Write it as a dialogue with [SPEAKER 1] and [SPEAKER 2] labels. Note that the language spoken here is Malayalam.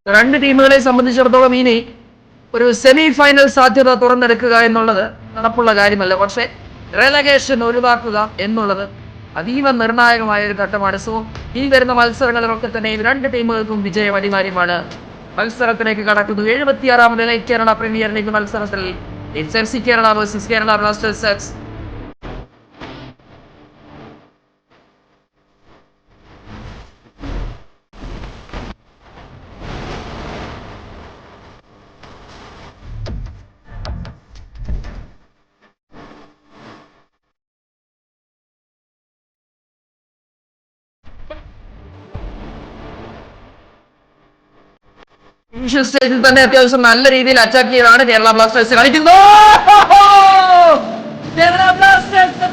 [SPEAKER 1] രണ്ട് ടീമുകളെ സംബന്ധിച്ചിടത്തോളം ഇനി ഒരു സെമി ഫൈനൽ സാധ്യത തുറന്നെടുക്കുക എന്നുള്ളത് നടപ്പുള്ള കാര്യമല്ല. പക്ഷേ റെലഗേഷൻ ഒഴിവാക്കുക എന്നുള്ളത് അതീവ നിർണായകമായ ഒരു ഘട്ടമാണ്. സോ ഈ വരുന്ന മത്സരങ്ങളിലൊക്കെ തന്നെ രണ്ട് ടീമുകൾക്കും വിജയം അനിവാര്യമാണ്. മത്സരത്തിലേക്ക് കടക്കുന്നു 76ാമത് കേരള പ്രീമിയർ ലീഗ് മത്സരത്തിൽ FC Kerala versus Kerala Blasters. Initial സ്റ്റേജിൽ തന്നെ അത്യാവശ്യം നല്ല രീതിയിൽ അറ്റാക്ക് ചെയ്താണ് കേരള ബ്ലാസ്റ്റേഴ്സ് കളിക്കുന്നത്. കേരള ബ്ലാസ്റ്റേഴ്സ്